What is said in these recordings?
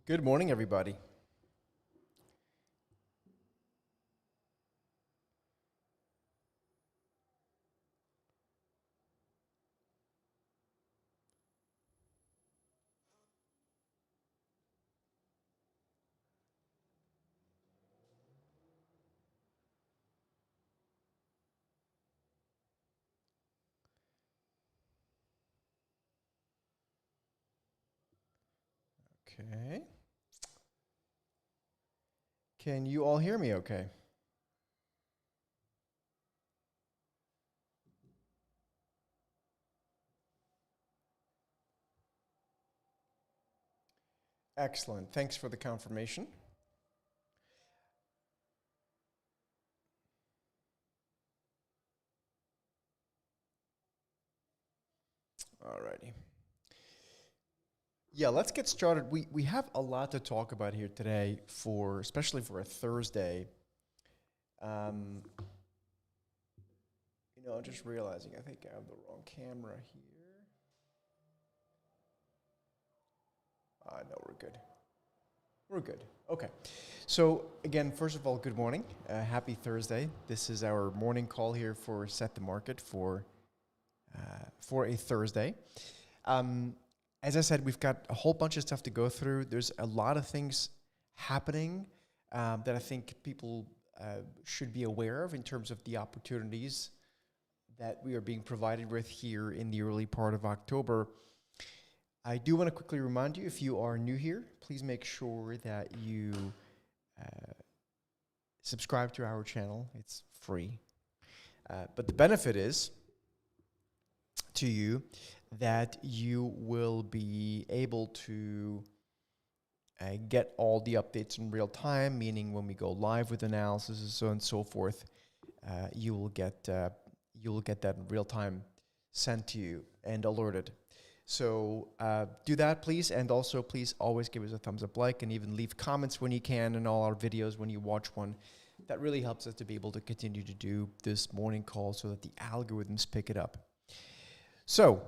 Good morning, everybody. Okay. Can you all hear me okay? Excellent. Thanks for the confirmation. Alrighty. Yeah, let's get started. We have a lot to talk about here today, especially for a Thursday. Just realizing I think I have the wrong camera here. No, we're good. We're good. Okay. So again, first of all, good morning. Happy Thursday. This is our morning call here for Set the Market for a Thursday. As I said, we've got a whole bunch of stuff to go through. There's a lot of things happening that I think people should be aware of in terms of the opportunities that we are being provided with here in the early part of October. I do want to quickly remind you, if you are new here, please make sure that you subscribe to our channel. It's free. But the benefit is to you that you will be able to get all the updates in real time, meaning when we go live with analysis and so on and so forth, you will get that in real time sent to you and alerted. So do that, please. And also, please always give us a thumbs up, like, and even leave comments when you can in all our videos when you watch one. That really helps us to be able to continue to do this morning call so that the algorithms pick it up. So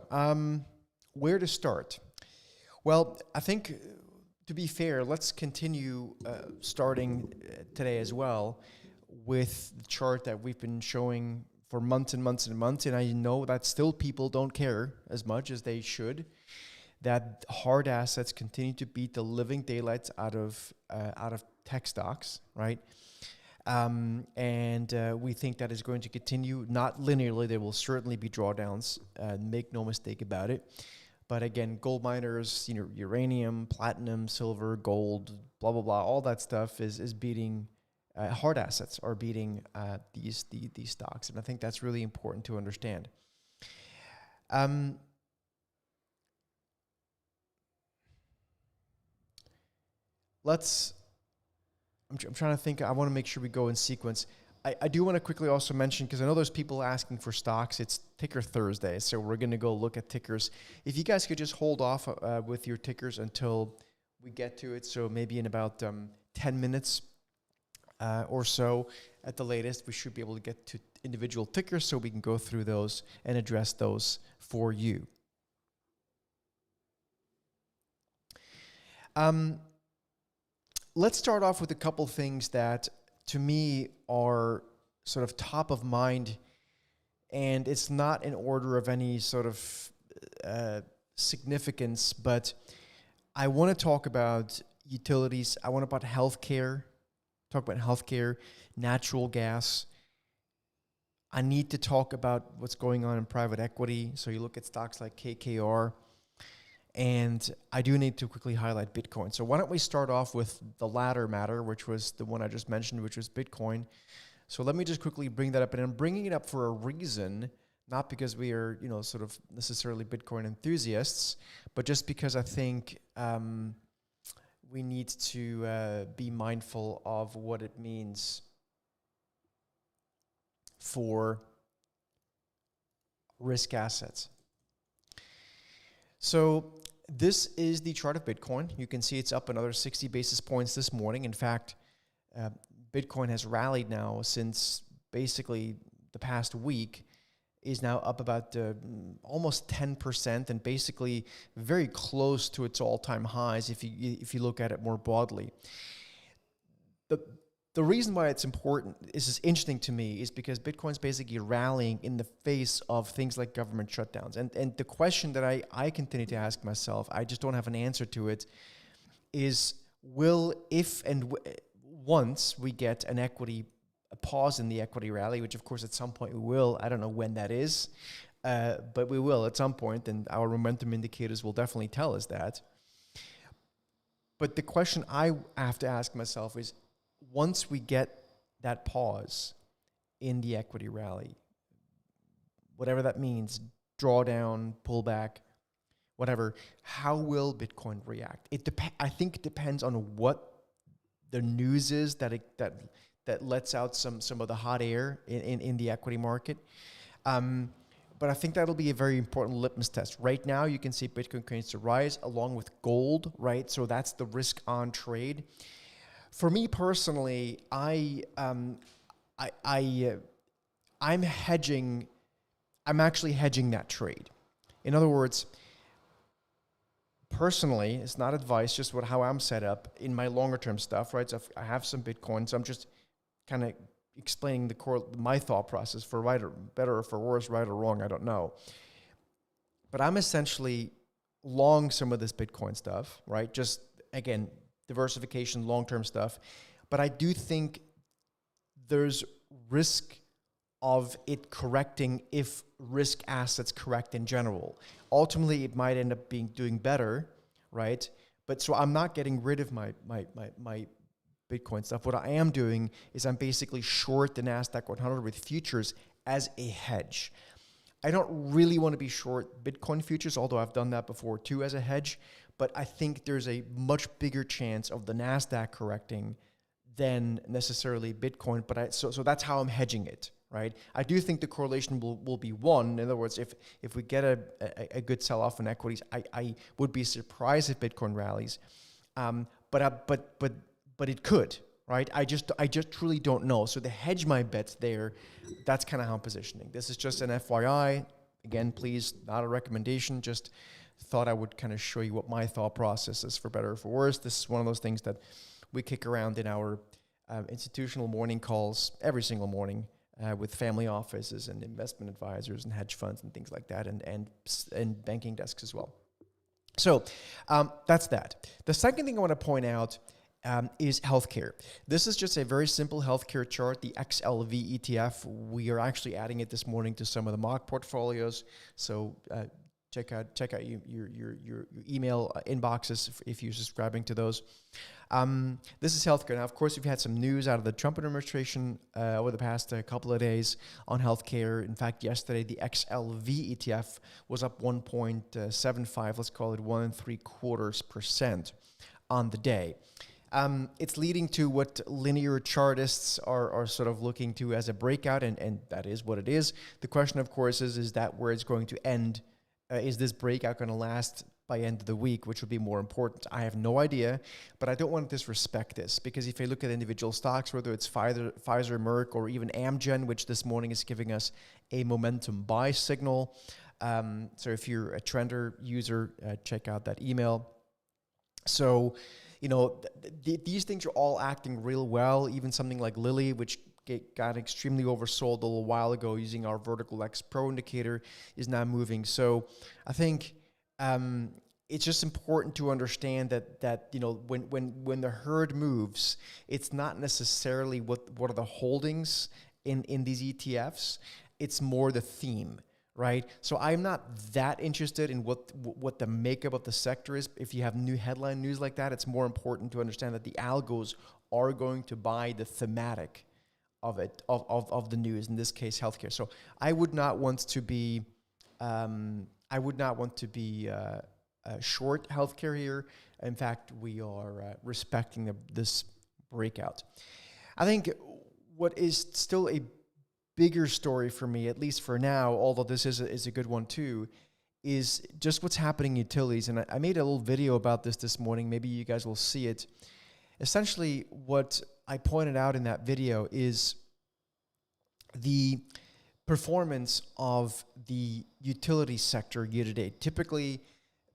where to start? Well, I think, to be fair, let's continue starting today as well with the chart that we've been showing for months and months and months, and I know that still people don't care as much as they should, that hard assets continue to beat the living daylights out of tech stocks, right? And we think that is going to continue, not linearly. There will certainly be drawdowns, make no mistake about it. But again, gold miners, uranium, platinum, silver, gold, blah, blah, blah, all that stuff is beating. Hard assets are beating these stocks, and I think that's really important to understand. I'm trying to think. I want to make sure we go in sequence. I do want to quickly also mention, because I know there's people asking for stocks. It's Ticker Thursday, so we're going to go look at tickers. If you guys could just hold off with your tickers until we get to it, so maybe in about 10 minutes. Or so at the latest, we should be able to get to individual tickers so we can go through those and address those for you. Let's start off with a couple things that, to me, are sort of top of mind, and it's not in order of any sort of significance, but I want to talk about utilities. I want to talk about healthcare, natural gas. I need to talk about what's going on in private equity. So you look at stocks like KKR. And I do need to quickly highlight Bitcoin. So why don't we start off with the latter matter, which was the one I just mentioned, which was Bitcoin. So let me just quickly bring that up. And I'm bringing it up for a reason, not because we are, sort of necessarily Bitcoin enthusiasts, but just because I think we need to be mindful of what it means for risk assets. So this is the chart of Bitcoin. You can see it's up another 60 basis points this morning. In fact, Bitcoin has rallied now since basically the past week. is now up about almost 10%, and basically very close to its all-time highs if you look at it more broadly. The reason why it's important, this is interesting to me, is because Bitcoin's basically rallying in the face of things like government shutdowns. And the question that I continue to ask myself, I just don't have an answer to it, is once we get a pause in the equity rally, which of course at some point we will, I don't know when that is, but we will at some point, and our momentum indicators will definitely tell us that. But the question I have to ask myself is, once we get that pause in the equity rally, whatever that means, drawdown, pullback, whatever, how will Bitcoin react? I think it depends on what the news is that lets out some of the hot air in the equity market. But I think that'll be a very important litmus test. Right now, you can see Bitcoin continues to rise along with gold, right? So that's the risk on trade. For me personally, I'm actually hedging that trade. In other words, personally, it's not advice, just how I'm set up in my longer term stuff, right? So I have some Bitcoin, so I'm just kind of explaining my thought process, for better or for worse, right or wrong, I don't know. But I'm essentially long some of this Bitcoin stuff, right? Just, again, diversification, long-term stuff. But I do think there's risk of it correcting if risk assets correct in general. Ultimately, it might end up doing better, right? But so I'm not getting rid of my Bitcoin stuff. What I am doing is I'm basically short the NASDAQ 100 with futures as a hedge. I don't really want to be short Bitcoin futures, although I've done that before too as a hedge. But I think there's a much bigger chance of the NASDAQ correcting than necessarily Bitcoin. But so that's how I'm hedging it, right? I do think the correlation will be one. In other words, if we get a good sell-off in equities, I would be surprised if Bitcoin rallies. But it could, right? I just truly don't know. So to hedge my bets there, that's kind of how I'm positioning. This is just an FYI. Again, please, not a recommendation, just thought I would kind of show you what my thought process is, for better or for worse. This is one of those things that we kick around in our institutional morning calls every single morning with family offices and investment advisors and hedge funds and things like that, and banking desks as well. So that's that. The second thing I want to point out is healthcare. This is just a very simple healthcare chart, the XLV ETF. We are actually adding it this morning to some of the mock portfolios. So check out your email inboxes if you're subscribing to those. This is healthcare. Now, of course, we've had some news out of the Trump administration over the past couple of days on healthcare. In fact, yesterday, the XLV ETF was up 1.75, let's call it 1.75% on the day. It's leading to what linear chartists are sort of looking to as a breakout, and that is what it is. The question, of course, is that where it's going to end? Is this breakout going to last by end of the week, which would be more important? I have no idea, but I don't want to disrespect this, because if you look at individual stocks, whether it's Pfizer, Merck, or even Amgen, which this morning is giving us a momentum buy signal. So if you're a Trender user, check out that email. So, these things are all acting real well. Even something like Lilly, which got extremely oversold a little while ago using our vertical X Pro indicator, is now moving. So I think it's just important to understand that when the herd moves, it's not necessarily what are the holdings in these ETFs. It's more the theme, right? So I'm not that interested in what the makeup of the sector is. If you have new headline news like that, it's more important to understand that the algos are going to buy the thematic of it, of the news, in this case, healthcare. So I would not want to be short healthcare here. In fact, we are respecting this breakout. I think what is still a bigger story for me, at least for now, although this is a good one too, is just what's happening in utilities. And I made a little video about this morning. Maybe you guys will see it. Essentially, what I pointed out in that video is the performance of the utility sector year to date. Typically,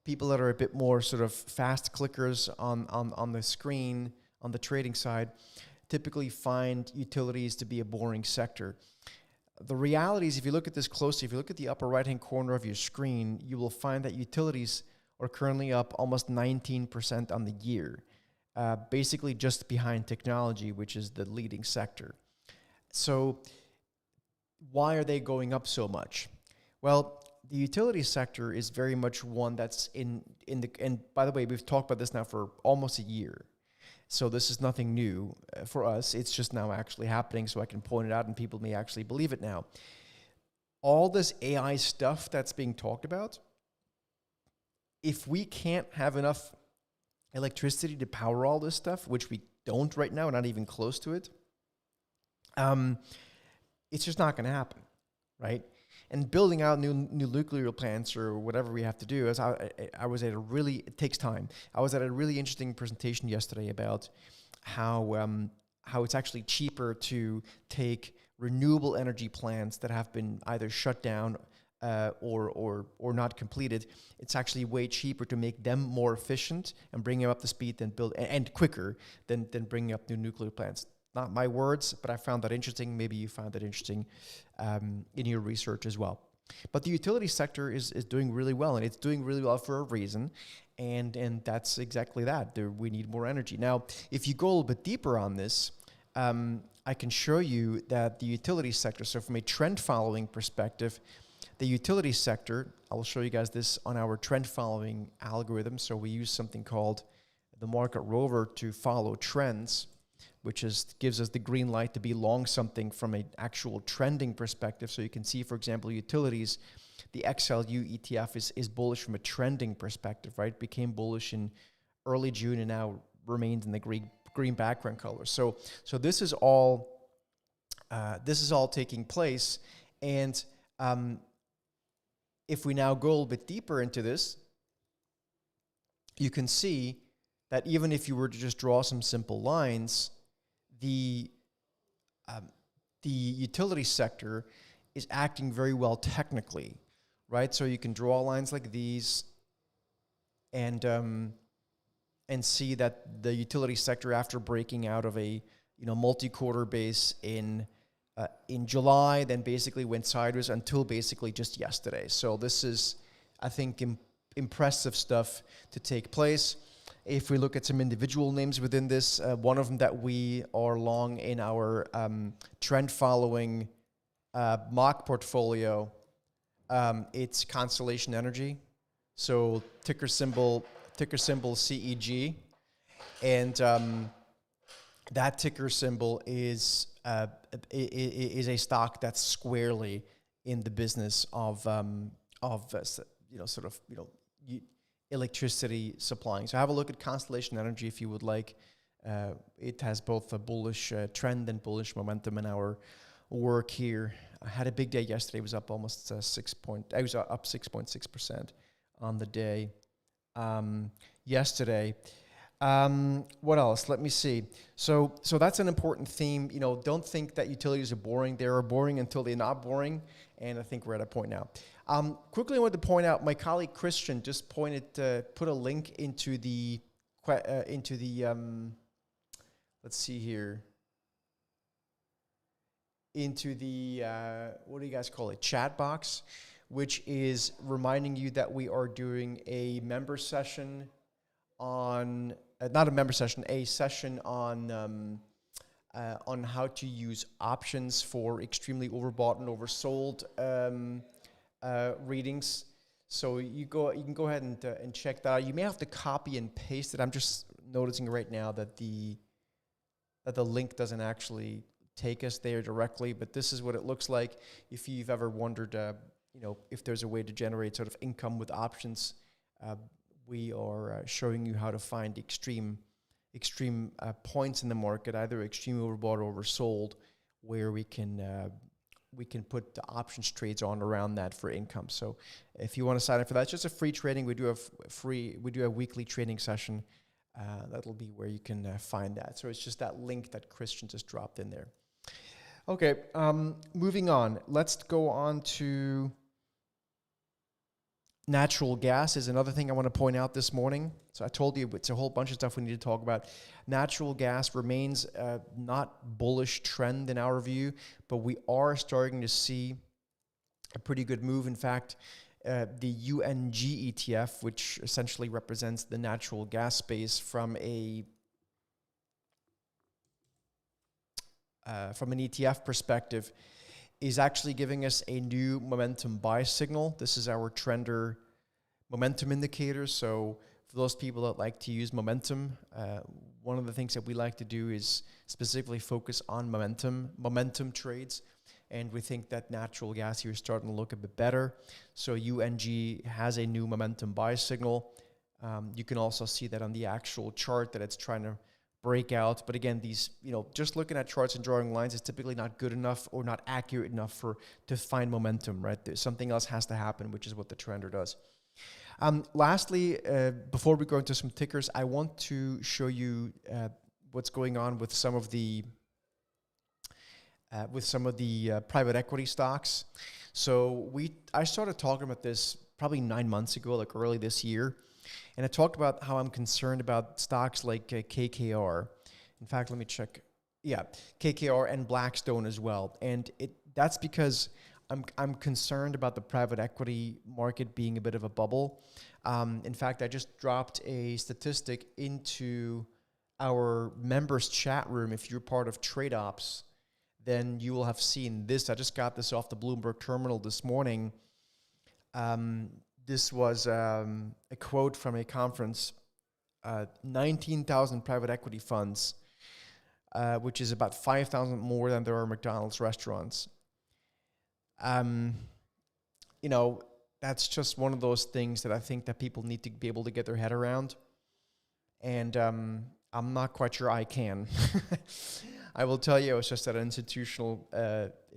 people that are a bit more sort of fast clickers on the screen, on the trading side, typically find utilities to be a boring sector. The reality is, if you look at this closely, if you look at the upper right-hand corner of your screen, you will find that utilities are currently up almost 19% on the year, basically just behind technology, which is the leading sector. So why are they going up so much? Well, the utility sector is very much one that's and by the way, we've talked about this now for almost a year. So this is nothing new for us. It's just now actually happening, so I can point it out and people may actually believe it now. All this AI stuff that's being talked about, if we can't have enough electricity to power all this stuff, which we don't right now, not even close to it, it's just not going to happen, right? And building out new nuclear plants or whatever we have to do, as I was at a really, it takes time. I was at a really interesting presentation yesterday about how it's actually cheaper to take renewable energy plants that have been either shut down or not completed. It's actually way cheaper to make them more efficient and bring them up to speed than build and quicker than bringing up new nuclear plants. Not my words, but I found that interesting. Maybe you found that interesting in your research as well. But the utility sector is doing really well, and it's doing really well for a reason, and that's exactly that. We need more energy. Now, if you go a little bit deeper on this, I can show you that the utility sector, so from a trend following perspective, the utility sector, I'll show you guys this on our trend following algorithm. So we use something called the market rover to follow trends, which gives us the green light to be long something from an actual trending perspective. So you can see, for example, utilities, the XLU ETF is bullish from a trending perspective, right? Became bullish in early June and now remains in the green background color. So this is all taking place. And if we now go a little bit deeper into this, you can see that even if you were to just draw some simple lines, the utility sector is acting very well technically, right? So you can draw lines like these and see that the utility sector, after breaking out of a multi-quarter base in July, then basically went sideways until basically just yesterday. So this is, I think, impressive stuff to take place. If we look at some individual names within this, one of them that we are long in our trend following mock portfolio, it's Constellation Energy. So ticker symbol CEG, and that ticker symbol is a stock that's squarely in the business of electricity supplying. So have a look at Constellation Energy if you would like. It has both a bullish trend and bullish momentum in our work here. I had a big day yesterday. It was up almost I was up 6.6% on the day yesterday. What else? Let me see. So that's an important theme. Don't think that utilities are boring. They are boring until they're not boring, and I think we're at a point now. Quickly, I want to point out, my colleague Christian just put a link into the let's see here, into the what do you guys call it, chat box, which is reminding you that we are doing a member session on not a member session, a session on how to use options for extremely overbought and oversold readings. So you can go ahead and check that out. You may have to copy and paste it. I'm just noticing right now that the link doesn't actually take us there directly, but this is what it looks like. If you've ever wondered, if there's a way to generate sort of income with options, we are showing you how to find extreme points in the market, either extremely overbought or oversold, where we can put the options trades on around that for income. So if you want to sign up for that, it's just a free trading. We do a weekly trading session. That'll be where you can find that. So it's just that link that Christian just dropped in there. Okay, moving on. Let's go on to natural gas is another thing I want to point out this morning. So I told you it's a whole bunch of stuff we need to talk about. Natural gas remains not bullish trend in our view, but we are starting to see a pretty good move. In fact, the UNG ETF, which essentially represents the natural gas space from an ETF perspective, is actually giving us a new momentum buy signal. This is our trender momentum indicator. So for those people that like to use momentum, one of the things that we like to do is specifically focus on momentum trades. And we think that natural gas here is starting to look a bit better. So UNG has a new momentum buy signal. You can also see that on the actual chart that it's trying to break out. But again, these, just looking at charts and drawing lines is typically not good enough or not accurate enough to find momentum, right? Something else has to happen, which is what the trender does. Lastly, before we go into some tickers, I want to show you what's going on with some of the private equity stocks. So I started talking about this probably 9 months ago, like early this year. And I talked about how I'm concerned about stocks like KKR. In fact, let me check. Yeah, KKR and Blackstone as well. And that's because I'm concerned about the private equity market being a bit of a bubble. In fact, I just dropped a statistic into our members chat room. If you're part of Trade Ops, then you will have seen this. I just got this off the Bloomberg terminal this morning. This was a quote from a conference, 19,000 private equity funds, which is about 5,000 more than there are McDonald's restaurants. That's just one of those things that I think that people need to be able to get their head around. And I'm not quite sure I can. I will tell you, I was just at an institutional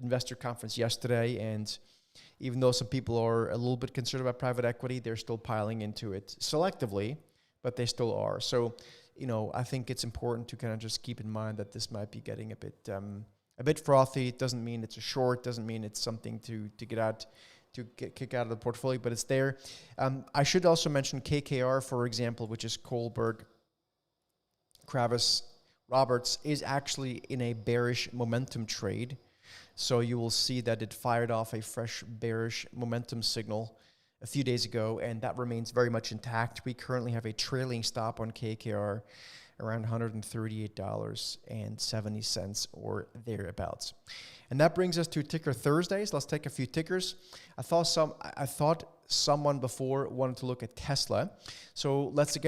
investor conference yesterday, and even though some people are a little bit concerned about private equity, they're still piling into it selectively, but they still are. So, I think it's important to kind of just keep in mind that this might be getting a bit frothy. It doesn't mean it's a short, doesn't mean it's something to kick out of the portfolio, but it's there. I should also mention KKR, for example, which is Kohlberg Kravis Roberts, is actually in a bearish momentum trade. So you will see that it fired off a fresh bearish momentum signal a few days ago, and that remains very much intact. We currently have a trailing stop on KKR around $138.70 or thereabouts. And that brings us to Ticker Thursdays. Let's take a few tickers. I thought someone before wanted to look at Tesla. So let's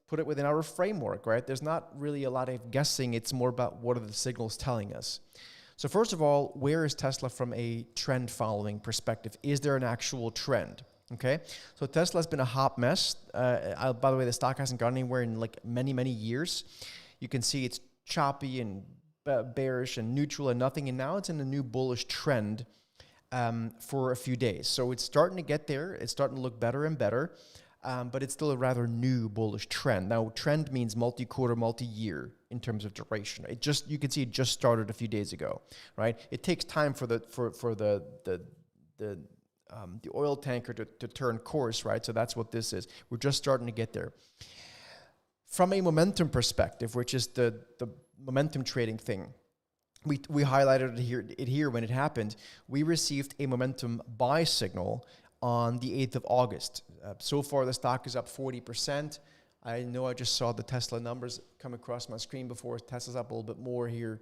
put it within our framework, right? There's not really a lot of guessing. It's more about what are the signals telling us. So first of all, where is Tesla from a trend following perspective? Is there an actual trend? Okay, so Tesla's been a hot mess. By the way, the stock hasn't gone anywhere in like many, many years. You can see it's choppy and bearish and neutral and nothing, and now it's in a new bullish trend for a few days. So it's starting to get there. It's starting to look better and better, but it's still a rather new bullish trend. Now, trend means multi-quarter, multi-year in terms of duration. You can see it just started a few days ago, right? It takes time for the oil tanker to turn course, right? So that's what this is. We're just starting to get there. From a momentum perspective, which is the momentum trading thing, we highlighted it here when it happened. We received a momentum buy signal on the 8th of August. So far, the stock is up 40%. I know I just saw the Tesla numbers come across my screen before. Tesla's up a little bit more here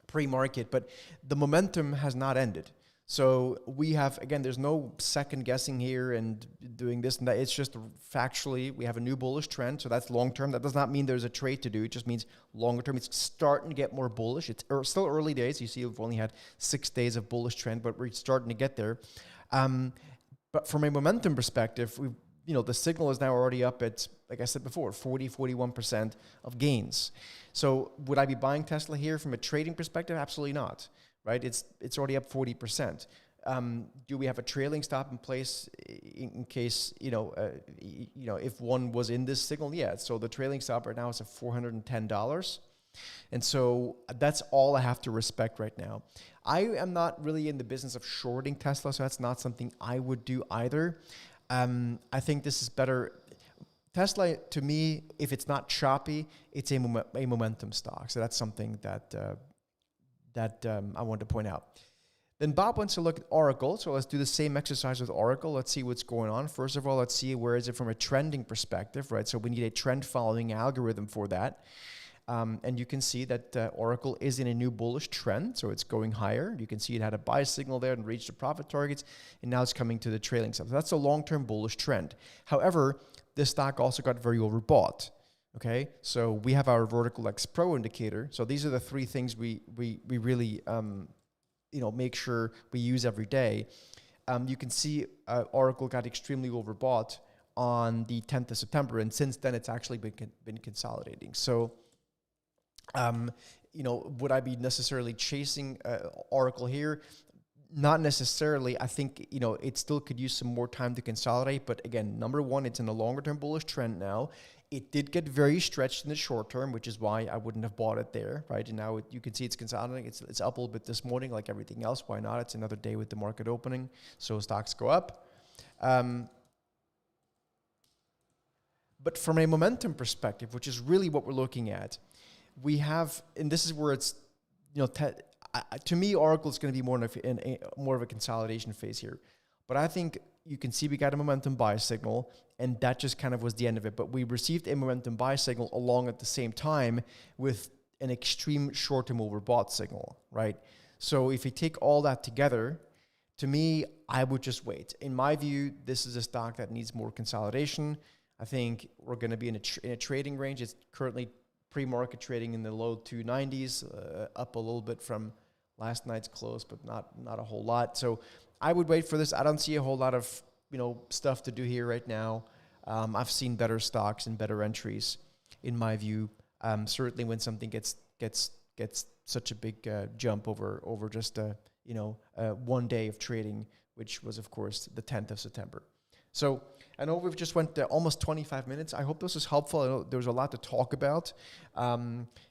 pre-market, but the momentum has not ended. So we have, again, there's no second guessing here and doing this and that. It's just factually, we have a new bullish trend. So that's long term. That does not mean there's a trade to do. It just means longer term. It's starting to get more bullish. It's still early days. You see, we've only had 6 days of bullish trend, but we're starting to get there. But from a momentum perspective, the signal is now already up at, like I said before, 41% of gains. So would I be buying Tesla here from a trading perspective? Absolutely not. Right, it's already up 40%. Do we have a trailing stop in place in case if one was in this signal? Yeah. So the trailing stop right now is at $410. And so that's all I have to respect right now. I am not really in the business of shorting Tesla, so that's not something I would do either. I think this is better. Tesla, to me, if it's not choppy, it's a momentum stock. So that's something that I want to point out. Then Bob wants to look at Oracle. So let's do the same exercise with Oracle. Let's see what's going on. First of all, let's see where is it from a trending perspective, right? So we need a trend following algorithm for that. And you can see that Oracle is in a new bullish trend, so it's going higher. You can see it had a buy signal there and reached the profit targets, and now it's coming to the trailing stuff. So that's a long-term bullish trend. However, this stock also got very overbought. Okay, so we have our Vertical X Pro indicator. So these are the three things we really make sure we use every day. You can see Oracle got extremely overbought on the 10th of September, and since then it's actually been consolidating. So would I be necessarily chasing Oracle here? Not necessarily. I think, it still could use some more time to consolidate. But again, number one, it's in a longer term bullish trend now. It did get very stretched in the short term, which is why I wouldn't have bought it there, right? And now you can see it's consolidating. It's up a little bit this morning like everything else. Why not? It's another day with the market opening. So stocks go up. But from a momentum perspective, which is really what we're looking at, we have, and this is where it's, to me, Oracle is going to be more of a consolidation phase here. But I think you can see we got a momentum buy signal, and that just kind of was the end of it. But we received a momentum buy signal along at the same time with an extreme short-term overbought signal, right? So if you take all that together, to me, I would just wait. In my view, this is a stock that needs more consolidation. I think we're going to be in a trading range. It's currently pre-market trading in the low 290s, up a little bit from last night's close, but not a whole lot. So I would wait for this. I don't see a whole lot of stuff to do here right now. I've seen better stocks and better entries, in my view. Certainly when something gets such a big jump over just 1 day of trading, which was of course the 10th of September. So I know we've just went almost 25 minutes. I hope this was helpful. I know there was a lot to talk about.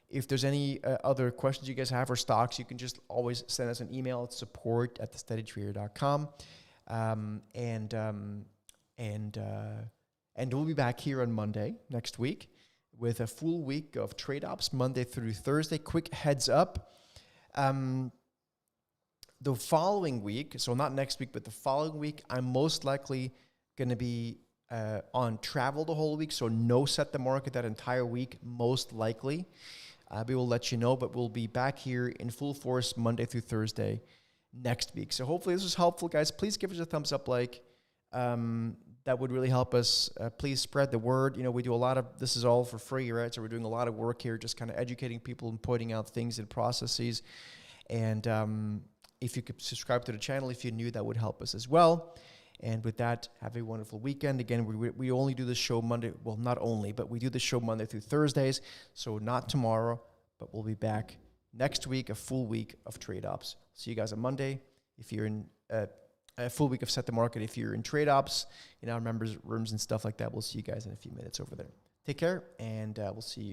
If there's any other questions you guys have or stocks, you can just always send us an email at support@thesteadytrader.com. And we'll be back here on Monday next week with a full week of trade ops, Monday through Thursday. Quick heads up. The following week, so not next week, but the following week, I'm most likely going to be on travel the whole week, so no set the market that entire week, most likely. We will let you know, but we'll be back here in full force Monday through Thursday next week. So hopefully this was helpful, guys. Please give us a thumbs up, that would really help us. Please spread the word. We do a lot of, this is all for free, right? So we're doing a lot of work here, just kind of educating people and pointing out things and processes. And if you could subscribe to the channel, if you're new, that would help us as well. And with that, have a wonderful weekend. Again, we only do this show Monday. Well, not only, but we do the show Monday through Thursdays. So not tomorrow, but we'll be back next week, a full week of trade ops. See you guys on Monday. If you're in a full week of Set the Market, if you're in trade ops, in our members' rooms and stuff like that, we'll see you guys in a few minutes over there. Take care, and we'll see you.